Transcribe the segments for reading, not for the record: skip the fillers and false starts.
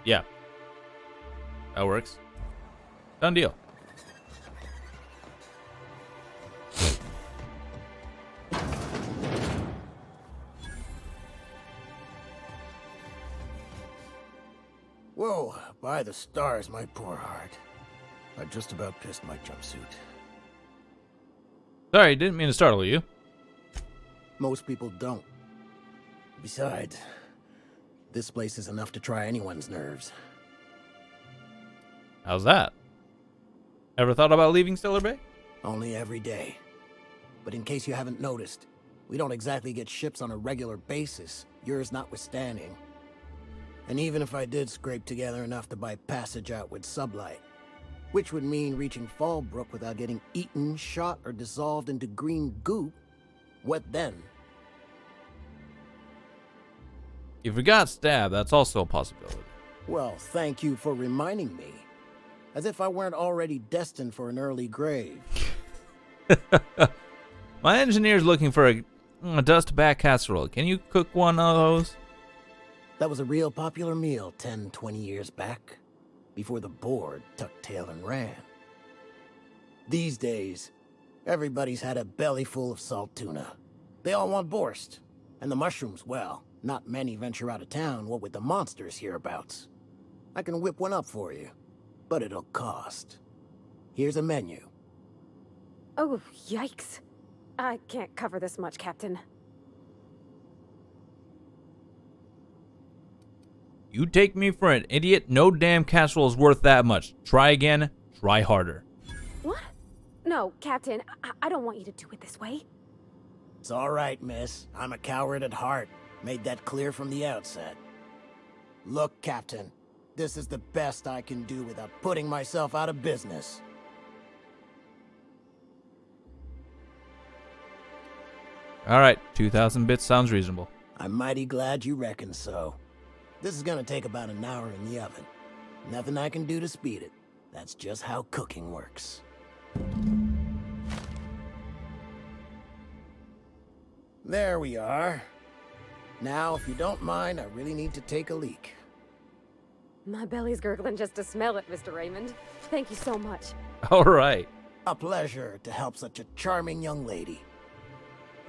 Yeah. That works. Done deal. Whoa, by the stars, my poor heart. I just about pissed my jumpsuit. Sorry, didn't mean to startle you. Most people don't. Besides, this place is enough to try anyone's nerves. How's that? Ever thought about leaving Stellar Bay? Only every day. But in case you haven't noticed, we don't exactly get ships on a regular basis, yours notwithstanding. And even if I did scrape together enough to buy passage out with sublight, which would mean reaching Fallbrook without getting eaten, shot, or dissolved into green goop, what then? If we got stabbed, that's also a possibility. Well, thank you for reminding me. As if I weren't already destined for an early grave. My engineer's looking for a dust back casserole. Can you cook one of those? That was a real popular meal 10, 20 years back, before the board tucked tail and ran. These days, everybody's had a belly full of salt tuna. They all want borscht. And the mushrooms, well, not many venture out of town, what with the monsters hereabouts. I can whip one up for you, but it'll cost. Here's a menu. Oh, yikes. I can't cover this much, Captain. You take me for an idiot? No damn casserole is worth that much. Try again. Try harder. What? No, Captain, I don't want you to do it this way. It's all right, miss. I'm a coward at heart. Made that clear from the outset. Look, Captain, this is the best I can do without putting myself out of business. All right, 2,000 bits sounds reasonable. I'm mighty glad you reckon so. This is gonna take about an hour in the oven. Nothing I can do to speed it. That's just how cooking works. There we are. Now, if you don't mind, I really need to take a leak. My belly's gurgling just to smell it, Mr. Raymond. Thank you so much. All right. A pleasure to help such a charming young lady.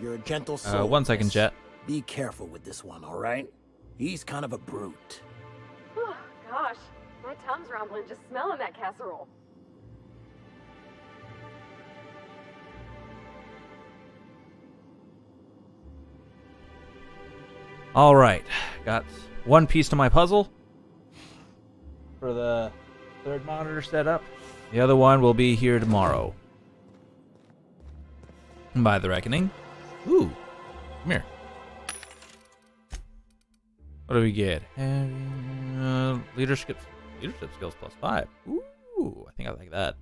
You're a gentle soul. 1 second, miss. chat. Be careful with this one, all right? He's kind of a brute. Oh, gosh. My tongue's rumbling just smelling that casserole. All right. Got one piece to my puzzle for the third monitor setup. The other one will be here tomorrow. By the reckoning. Ooh. Come here. What do we get? Leadership skills +5. Ooh, I think I like that.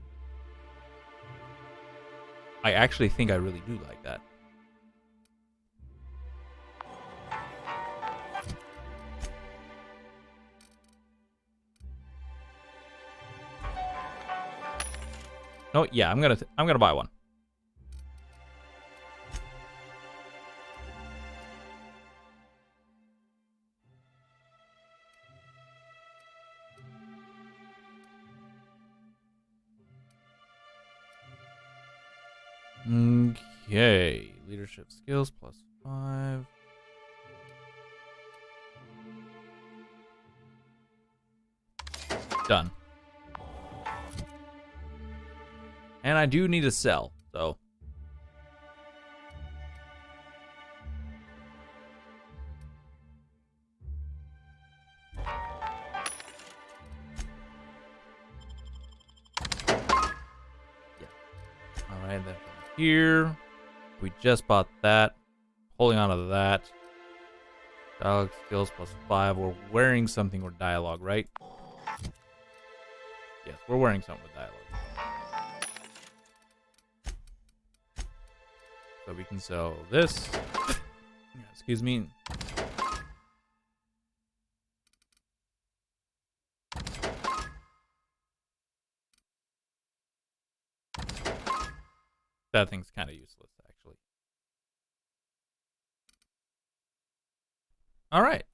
I actually think I really do like that. No, yeah, I'm gonna buy one. Okay, leadership skills +5. Done. And I do need to sell, so. Yeah. All right, then here. We just bought that. Holding on to that. Dialogue skills +5. We're wearing something with dialogue, right? Yes, we're wearing something with dialogue. So we can sell this. Excuse me. That thing's kind of useless, actually. All right.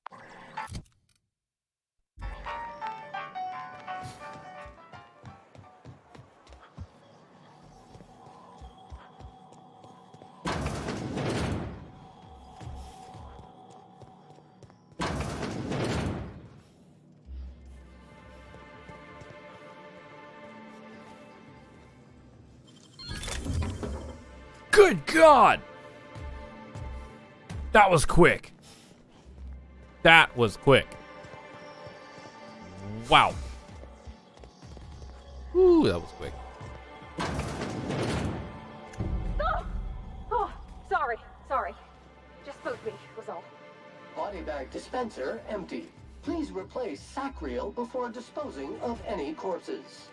Good God! That was quick. That was quick. Wow. Ooh, that was quick. Oh, sorry. Just spooked me, was all. Body bag dispenser empty. Please replace sack reel before disposing of any corpses.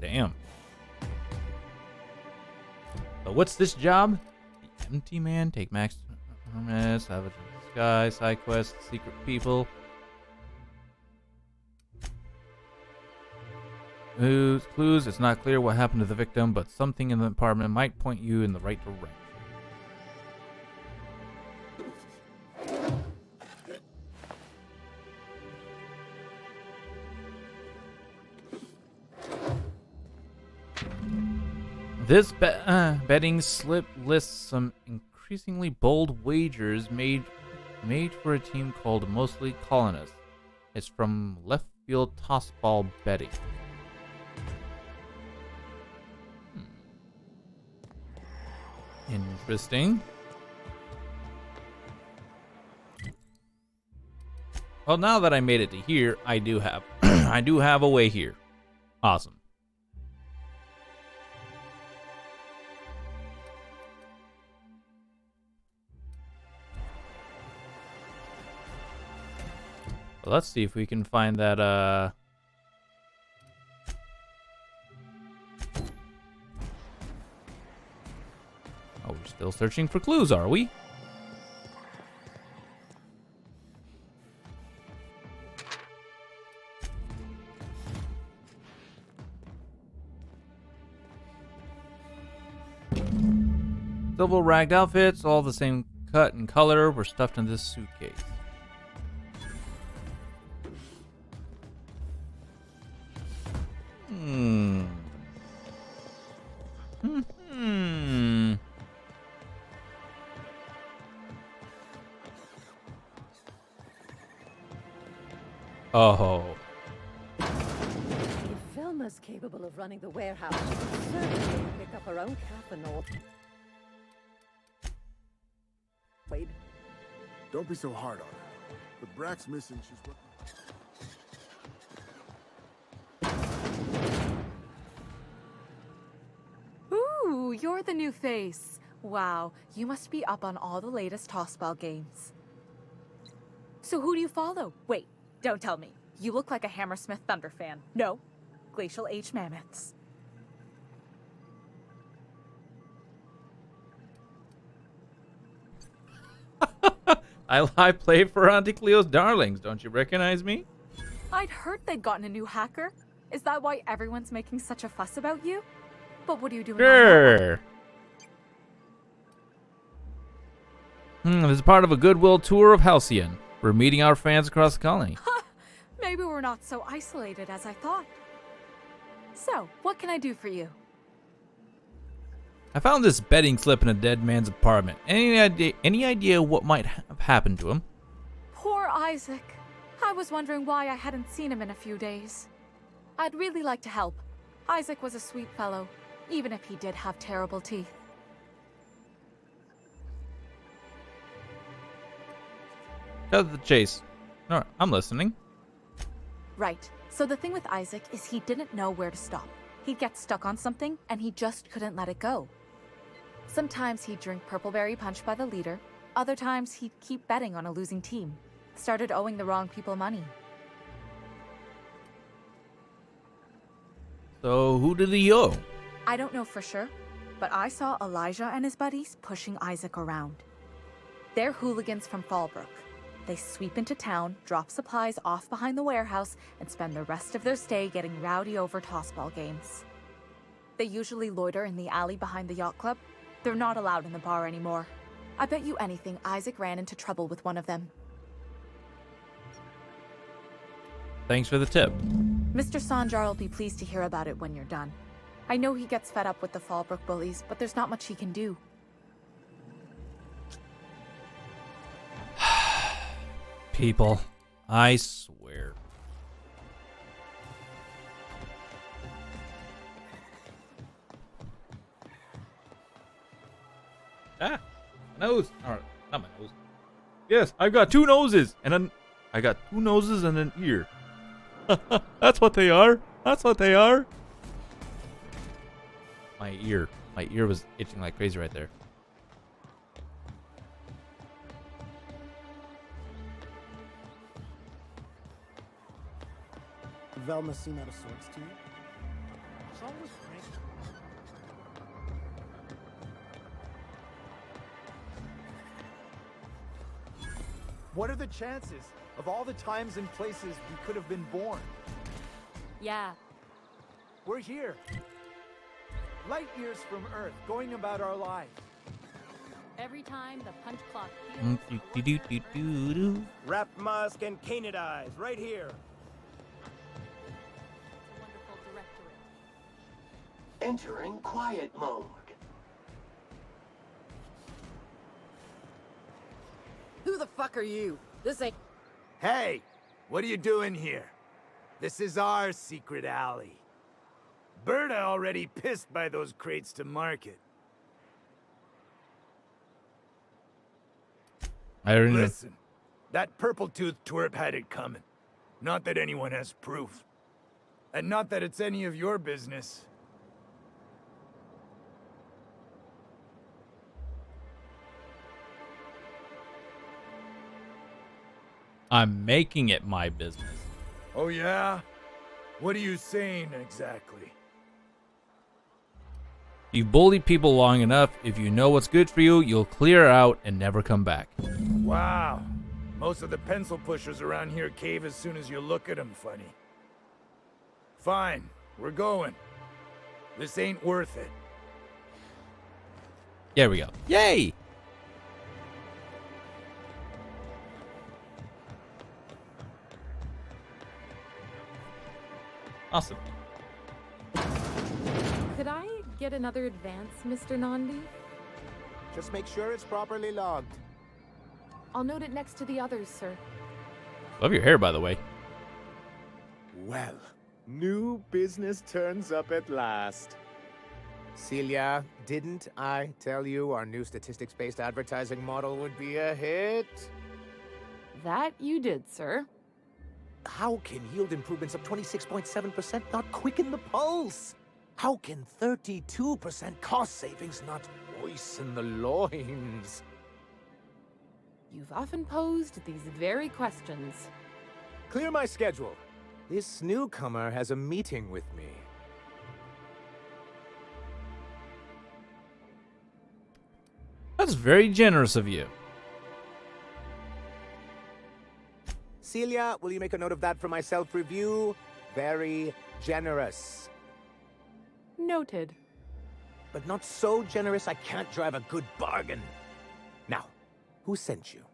Damn. So what's this job? The Empty Man. Take Max Hermes. Savage in the Sky. Side quest. Secret people. Clues. It's not clear what happened to the victim, but something in the apartment might point you in the right direction. This betting slip lists some increasingly bold wagers made for a team called Mostly Colonists. It's from Left Field Tossball Betting. Interesting. Well, now that I made it to here, I do have I do have a way here. Awesome. Well, let's see if we can find that Oh, we're still searching for clues, are we? Several ragged outfits, all the same cut and color, were stuffed in this suitcase. Oh. If Velma's capable of running the warehouse, she can certainly pick up her own cap and all. Wait. Don't be so hard on her. The brat's missing, she's working. Ooh, you're the new face. Wow, you must be up on all the latest tossball games. So who do you follow? Wait, don't tell me. You look like a Hammersmith Thunder fan. No, Glacial Age Mammoths. I play for Auntie Cleo's Darlings. Don't you recognize me? I'd heard they'd gotten a new hacker. Is that why everyone's making such a fuss about you? But what are you doing? Sure. This is part of a goodwill tour of Halcyon. We're meeting our fans across the colony. Maybe we're not so isolated as I thought. So, what can I do for you? I found this betting slip in a dead man's apartment. Any idea what might have happened to him? Poor Isaac. I was wondering why I hadn't seen him in a few days. I'd really like to help. Isaac was a sweet fellow, even if he did have terrible teeth. Cut to the chase. No, I'm listening. Right. So the thing with Isaac is he didn't know where to stop. He'd get stuck on something, and he just couldn't let it go. Sometimes he'd drink Purpleberry Punch by the liter. Other times he'd keep betting on a losing team. Started owing the wrong people money. So who did he owe? I don't know for sure, but I saw Elijah and his buddies pushing Isaac around. They're hooligans from Fallbrook. They sweep into town, drop supplies off behind the warehouse, and spend the rest of their stay getting rowdy over tossball games. They usually loiter in the alley behind the yacht club. They're not allowed in the bar anymore. I bet you anything Isaac ran into trouble with one of them. Thanks for the tip. Mr. Sanjar will be pleased to hear about it when you're done. I know he gets fed up with the Fallbrook bullies, but there's not much he can do. People, I swear. Ah, my nose. Or, not my nose. Yes, I've got two noses. And then I got two noses and an ear. That's what they are. That's what they are. My ear. My ear was itching like crazy right there. Velma seem out of sorts to you? What are the chances of all the times and places we could have been born? Yeah. We're here. Light years from Earth, going about our lives. Every time the punch clock Do-do-do-do-do. Wrap Musk and Canadize right here. wonderful directorate. Entering quiet mode. Who the fuck are you? This ain't. Hey, what are you doing here? This is our secret alley. Berta already pissed by those crates to market. I already know. Listen, that purple-toothed twerp had it coming. Not that anyone has proof. And not that it's any of your business. I'm making it my business. Oh yeah? What are you saying exactly? You've bullied people long enough. If you know what's good for you, you'll clear out and never come back. Wow. Most of the pencil pushers around here cave as soon as you look at them funny. Fine, we're going. This ain't worth it. There we go. Yay! Awesome. Could I get another advance, Mr. Nandi? Just make sure it's properly logged. I'll note it next to the others, sir. Love your hair, by the way. Well, new business turns up at last. Celia, didn't I tell you our new statistics-based advertising model would be a hit? That you did, sir. How can yield improvements of 26.7% not quicken the pulse? How can 32% cost savings not moisten the loins? You've often posed these very questions. Clear my schedule. This newcomer has a meeting with me. That's very generous of you. Celia, will you make a note of that for my self-review? Very generous. Noted. But not so generous I can't drive a good bargain. Now, who sent you?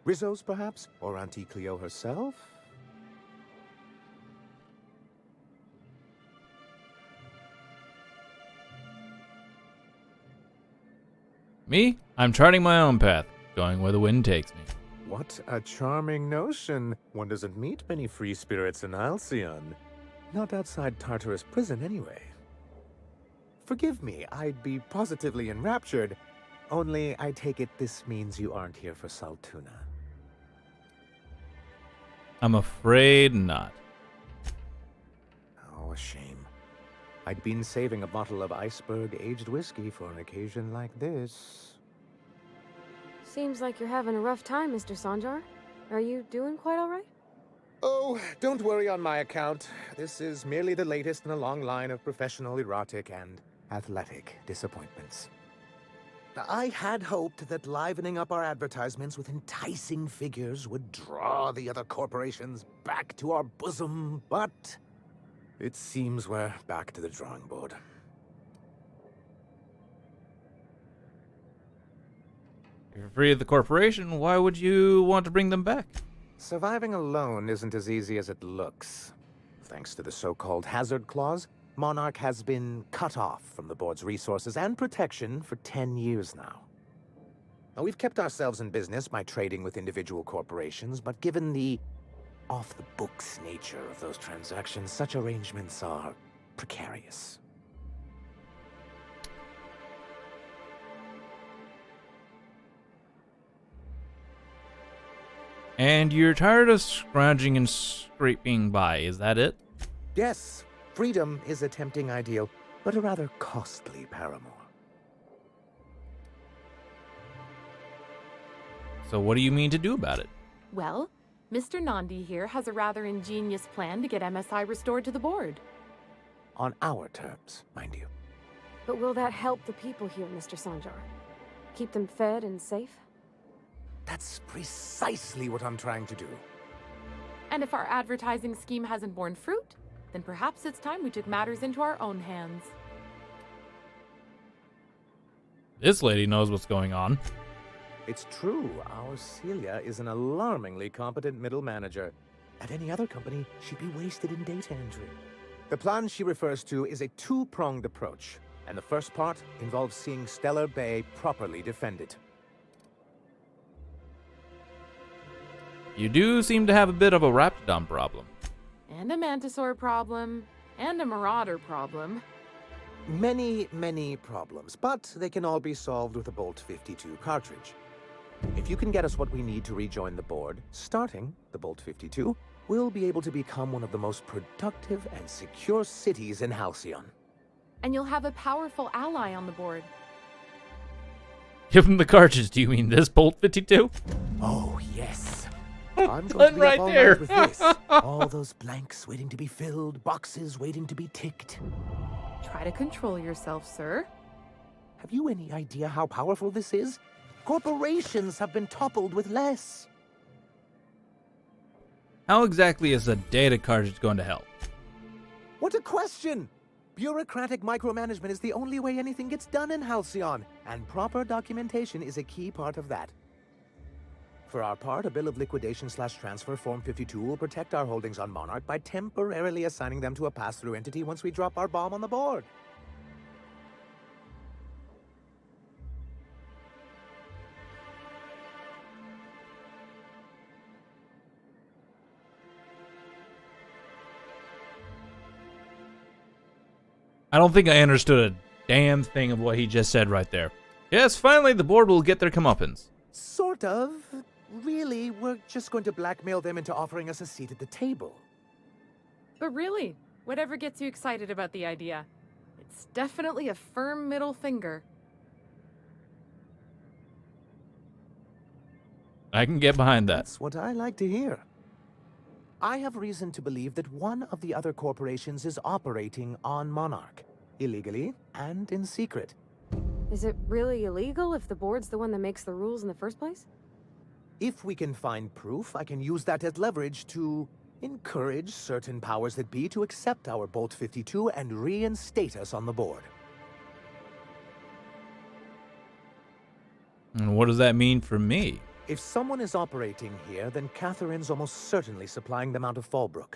Rizzo's, perhaps? Or Auntie Cleo herself? Me? I'm charting my own path, going where the wind takes me. What a charming notion. One doesn't meet many free spirits in Halcyon. Not outside Tartarus prison, anyway. Forgive me, I'd be positively enraptured. Only, I take it this means you aren't here for Saltuna. I'm afraid not. Oh, a shame. I'd been saving a bottle of iceberg-aged whiskey for an occasion like this. Seems like you're having a rough time, Mr. Sanjar. Are you doing quite all right? Oh, don't worry on my account. This is merely the latest in a long line of professional erotic and athletic disappointments. I had hoped that livening up our advertisements with enticing figures would draw the other corporations back to our bosom, but it seems we're back to the drawing board. If you're free of the corporation, why would you want to bring them back? Surviving alone isn't as easy as it looks. Thanks to the so-called hazard clause, Monarch has been cut off from the board's resources and protection for 10 years now. Now, we've kept ourselves in business by trading with individual corporations, but given the off-the-books nature of those transactions, such arrangements are precarious. And you're tired of scrounging and scraping by, is that it? Yes, freedom is a tempting ideal, but a rather costly paramour. So what do you mean to do about it? Well, Mr. Nandi here has a rather ingenious plan to get MSI restored to the board. On our terms, mind you. But will that help the people here, Mr. Sanjar? Keep them fed and safe? That's precisely what I'm trying to do. And if our advertising scheme hasn't borne fruit, then perhaps it's time we took matters into our own hands. This lady knows what's going on. It's true, our Celia is an alarmingly competent middle manager. At any other company, she'd be wasted in data entry. The plan she refers to is a two-pronged approach, and the first part involves seeing Stellar Bay properly defended. You do seem to have a bit of a Raptidon problem. And a Mantisaur problem. And a Marauder problem. Many, many problems, but they can all be solved with a Bolt 52 cartridge. If you can get us what we need to rejoin the board, starting the Bolt 52, we'll be able to become one of the most productive and secure cities in Halcyon. And you'll have a powerful ally on the board. Give him the cartridge. Do you mean this Bolt 52? Oh, yes. I'm going to be right up all there. night with this. All those blanks waiting to be filled, boxes waiting to be ticked. Try to control yourself, sir. Have you any idea how powerful this is? Corporations have been toppled with less. How exactly is a data cartridge going to help? What a question! Bureaucratic micromanagement is the only way anything gets done in Halcyon, and proper documentation is a key part of that. For our part, a bill of liquidation/transfer Form 52 will protect our holdings on Monarch by temporarily assigning them to a pass-through entity once we drop our bomb on the board. I don't think I understood a damn thing of what he just said right there. Yes, finally the board will get their comeuppance. Sort of. Really, we're just going to blackmail them into offering us a seat at the table. But really, whatever gets you excited about the idea, it's definitely a firm middle finger. I can get behind that. That's what I like to hear. I have reason to believe that one of the other corporations is operating on Monarch, illegally and in secret. Is it really illegal if the board's the one that makes the rules in the first place? If we can find proof, I can use that as leverage to encourage certain powers that be to accept our Bolt 52 and reinstate us on the board. And what does that mean for me? If someone is operating here, then Catherine's almost certainly supplying them out of Fallbrook.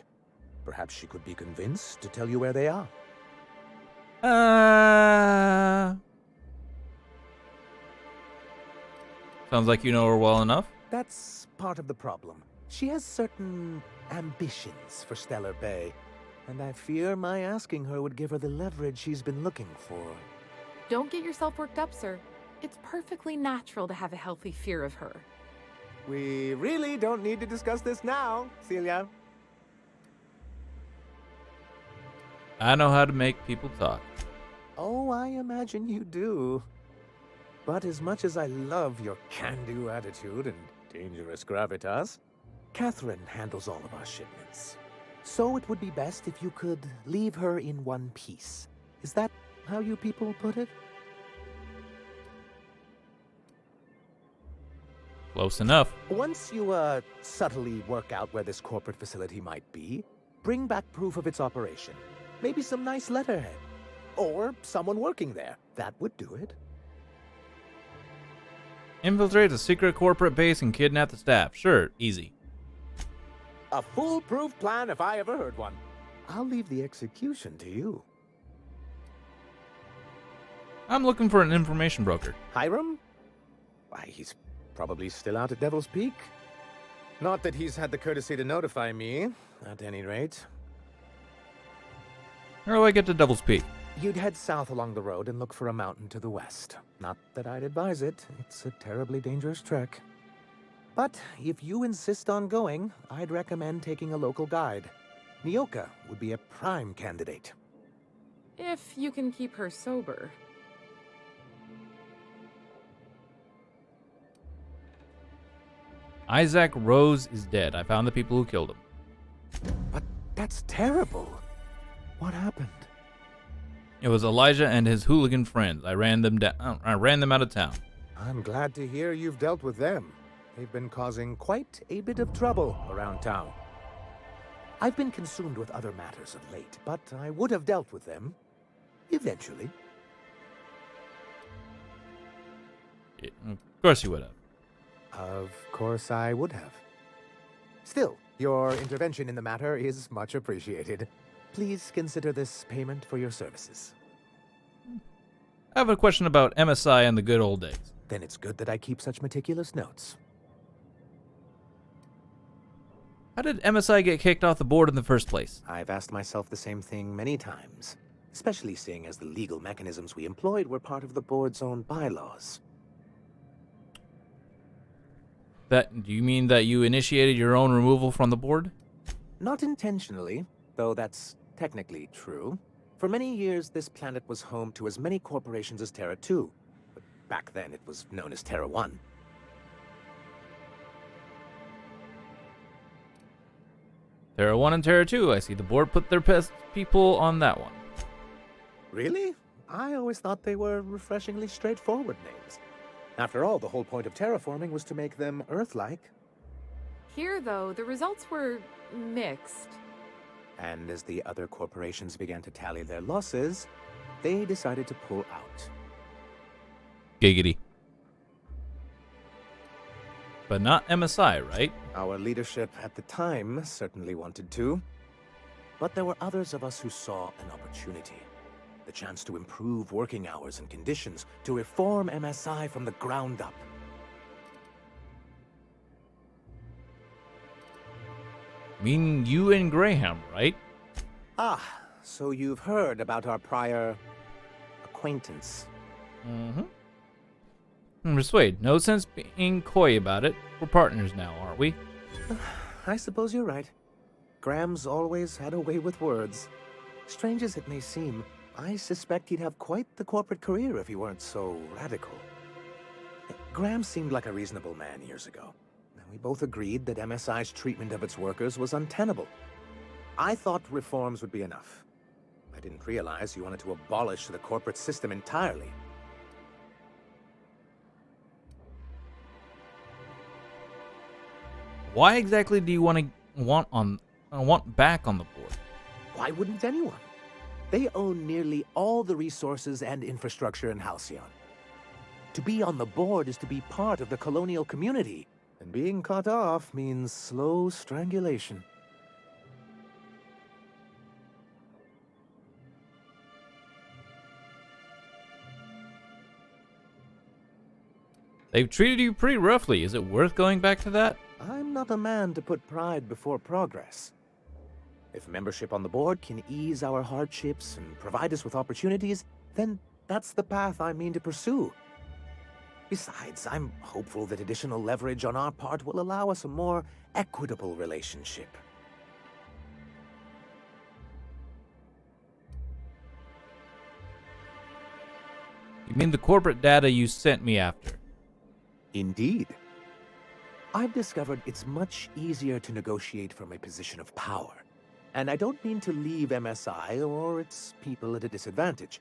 Perhaps she could be convinced to tell you where they are. Sounds like you know her well enough. That's part of the problem. She has certain ambitions for Stellar Bay, and I fear my asking her would give her the leverage she's been looking for. Don't get yourself worked up, sir. It's perfectly natural to have a healthy fear of her. We really don't need to discuss this now, Celia. I know how to make people talk. Oh, I imagine you do. But as much as I love your can-do attitude and dangerous gravitas, Catherine handles all of our shipments. So it would be best if you could leave her in one piece. Is that how you people put it? Close enough. Once you, subtly work out where this corporate facility might be, bring back proof of its operation. Maybe some nice letterhead. Or someone working there. That would do it. Infiltrate a secret corporate base and kidnap the staff. Sure, easy. A foolproof plan if I ever heard one. I'll leave the execution to you. I'm looking for an information broker. Hiram? Why, he's probably still out at Devil's Peak. Not that he's had the courtesy to notify me, at any rate. How do I get to Devil's Peak? You'd head south along the road and look for a mountain to the west. Not that I'd advise it. It's a terribly dangerous trek. But if you insist on going, I'd recommend taking a local guide. Nyoka would be a prime candidate. If you can keep her sober. Isaac Rose is dead. I found the people who killed him. But that's terrible. What happened? It was Elijah and his hooligan friends. I ran them down. I ran them out of town. I'm glad to hear you've dealt with them. They've been causing quite a bit of trouble around town. I've been consumed with other matters of late, but I would have dealt with them eventually. Of course you would have. Of course I would have. Still, your intervention in the matter is much appreciated. Please consider this payment for your services. I have a question about MSI and the good old days. Then it's good that I keep such meticulous notes. How did MSI get kicked off the board in the first place? I've asked myself the same thing many times, especially seeing as the legal mechanisms we employed were part of the board's own bylaws. Do you mean that you initiated your own removal from the board? Not intentionally, though that's technically true. For many years, this planet was home to as many corporations as Terra 2. But back then, it was known as Terra 1. Terra 1 and Terra 2. I see the board put their best people on that one. Really? I always thought they were refreshingly straightforward names. After all, the whole point of terraforming was to make them Earth-like. Here, though, the results were mixed. And as the other corporations began to tally their losses, they decided to pull out. Giggity. But not MSI, right? Our leadership at the time certainly wanted to. But there were others of us who saw an opportunity. The chance to improve working hours and conditions, to reform MSI from the ground up. Meaning you and Graham, right? Ah, so you've heard about our prior acquaintance. Persuade. No sense being coy about it. We're partners now, aren't we? I suppose you're right. Graham's always had a way with words. Strange as it may seem, I suspect he'd have quite the corporate career if he weren't so radical. Graham seemed like a reasonable man years ago. We both agreed that MSI's treatment of its workers was untenable. I thought reforms would be enough. I didn't realize you wanted to abolish the corporate system entirely. Why exactly do you want back on the board? Why wouldn't anyone? They own nearly all the resources and infrastructure in Halcyon. To be on the board is to be part of the colonial community, and being cut off means slow strangulation. They've treated you pretty roughly. Is it worth going back to that? I'm not a man to put pride before progress. If membership on the board can ease our hardships and provide us with opportunities, then that's the path I mean to pursue. Besides, I'm hopeful that additional leverage on our part will allow us a more equitable relationship. You mean the corporate data you sent me after? Indeed. I've discovered it's much easier to negotiate from a position of power. And I don't mean to leave MSI or its people at a disadvantage.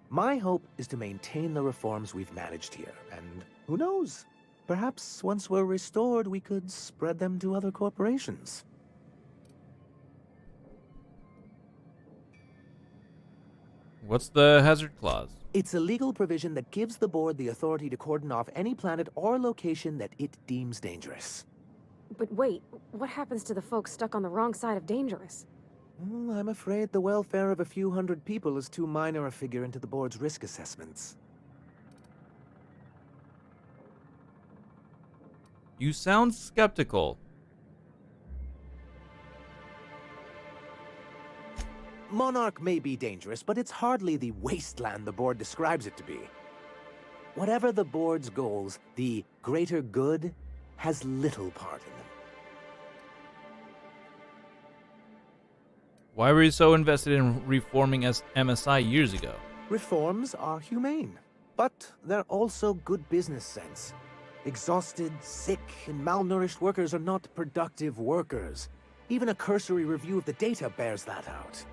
My hope is to maintain the reforms we've managed here, and who knows? Perhaps once we're restored, we could spread them to other corporations. What's the hazard clause? It's a legal provision that gives the board the authority to cordon off any planet or location that it deems dangerous. But wait, what happens to the folks stuck on the wrong side of dangerous? I'm afraid the welfare of a few hundred people is too minor a figure into the board's risk assessments. You sound skeptical. Monarch may be dangerous, but it's hardly the wasteland the board describes it to be. Whatever the board's goals, the greater good has little part in them. Why were you so invested in reforming MSI years ago? Reforms are humane, but they're also good business sense. Exhausted, sick, and malnourished workers are not productive workers. Even a cursory review of the data bears that out.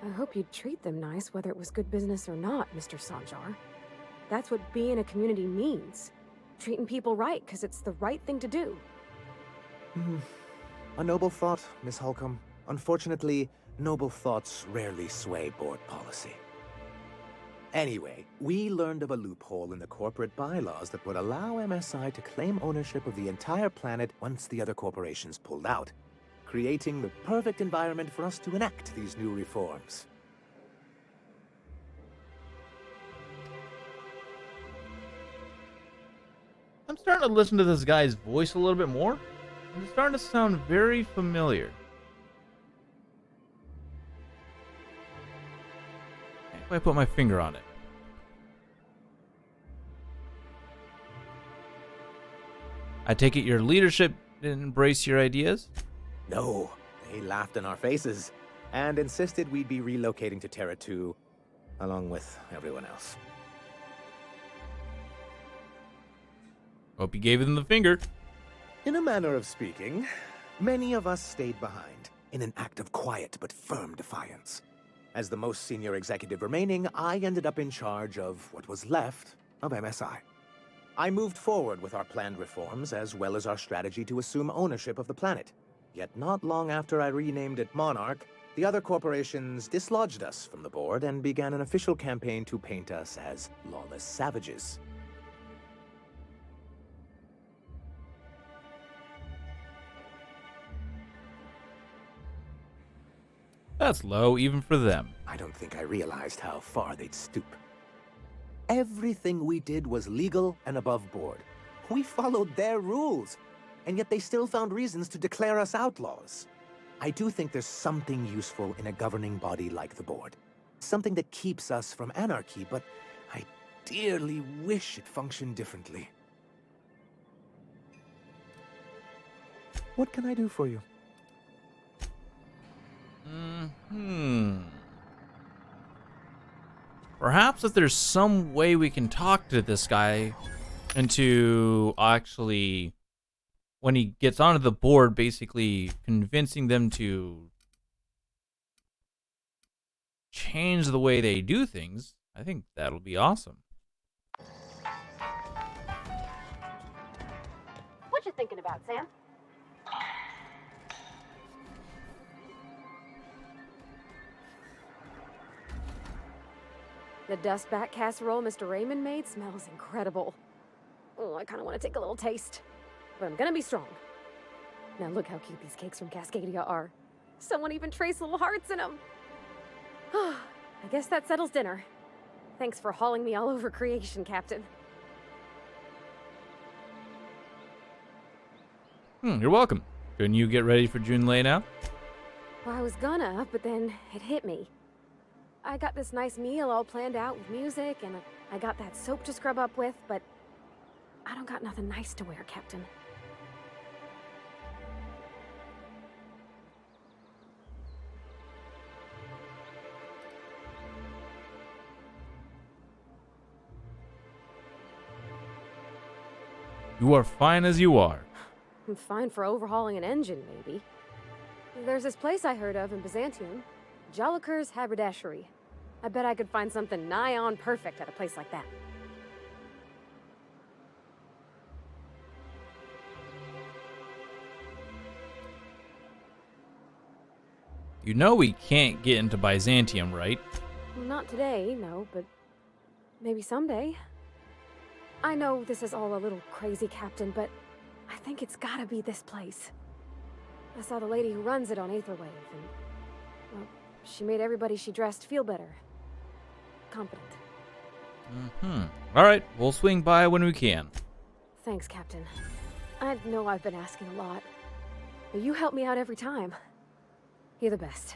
I hope you'd treat them nice, whether it was good business or not, Mr. Sanjar. That's what being a community means. Treating people right, because it's the right thing to do. A noble thought, Miss Holcomb. Unfortunately, noble thoughts rarely sway board policy. Anyway, we learned of a loophole in the corporate bylaws that would allow MSI to claim ownership of the entire planet once the other corporations pulled out, creating the perfect environment for us to enact these new reforms. I'm starting to listen to this guy's voice a little bit more. It's starting to sound very familiar. Can't quite put my finger on it. I take it your leadership didn't embrace your ideas? No, they laughed in our faces and insisted we'd be relocating to Terra 2 along with everyone else. Hope you gave them the finger. In a manner of speaking, many of us stayed behind in an act of quiet but firm defiance. As the most senior executive remaining, I ended up in charge of what was left of MSI. I moved forward with our planned reforms as well as our strategy to assume ownership of the planet. Yet not long after I renamed it Monarch, the other corporations dislodged us from the board and began an official campaign to paint us as lawless savages. That's low, even for them. I don't think I realized how far they'd stoop. Everything we did was legal and above board. We followed their rules, and yet they still found reasons to declare us outlaws. I do think there's something useful in a governing body like the board. Something that keeps us from anarchy, but I dearly wish it functioned differently. What can I do for you? Perhaps if there's some way we can talk to this guy into actually, when he gets onto the board, basically convincing them to change the way they do things, I think that'll be awesome. What you thinking about, Sam? The dustback casserole Mr. Raymond made smells incredible. Oh, I kind of want to take a little taste. But I'm gonna be strong. Now look how cute these cakes from Cascadia are. Someone even traced little hearts in them. I guess that settles dinner. Thanks for hauling me all over creation, Captain. You're welcome. Couldn't you get ready for June layout? Well, I was gonna, but then it hit me. I got this nice meal all planned out with music, and I got that soap to scrub up with, but I don't got nothing nice to wear, Captain. You are fine as you are. I'm fine for overhauling an engine, maybe. There's this place I heard of in Byzantium, Joliker's Haberdashery. I bet I could find something nigh on perfect at a place like that. You know we can't get into Byzantium, right? Not today, no, but maybe someday. I know this is all a little crazy, Captain, but I think it's gotta be this place. I saw the lady who runs it on Aetherwave, and, well, she made everybody she dressed feel better. Confident. All right, we'll swing by when we can. Thanks, Captain. I know I've been asking a lot, but you help me out every time. You're the best.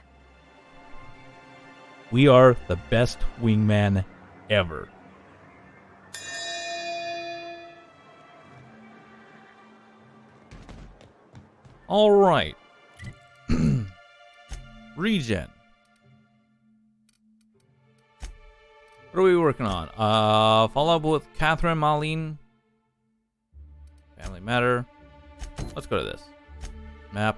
We are the best wingman ever. All right. Regen. What are we working on? Follow up with Catherine Marlene. Family matter. Let's go to this. Map.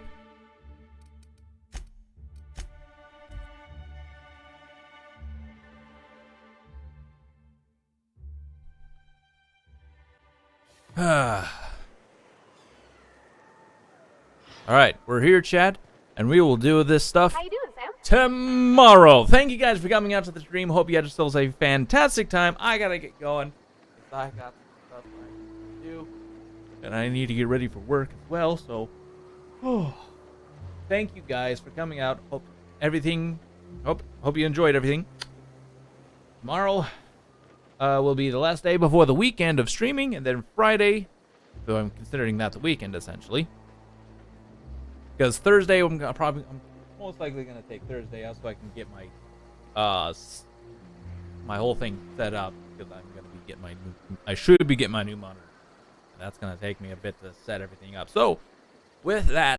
Alright, we're here, Chad, and we will do this stuff How you doing, Sam? tomorrow. Thank you guys for coming out to the stream. Hope you had yourselves a fantastic time. I gotta get going. I got some stuff I need to do, and I need to get ready for work as well, so thank you guys for coming out. Hope you enjoyed everything. Tomorrow will be the last day before the weekend of streaming, and then Friday, so I'm considering that the weekend essentially. Because Thursday, I'm most likely gonna take Thursday out so I can get my my whole thing set up, because I'm gonna be getting I should be getting my new monitor. And that's gonna take me a bit to set everything up. So with that,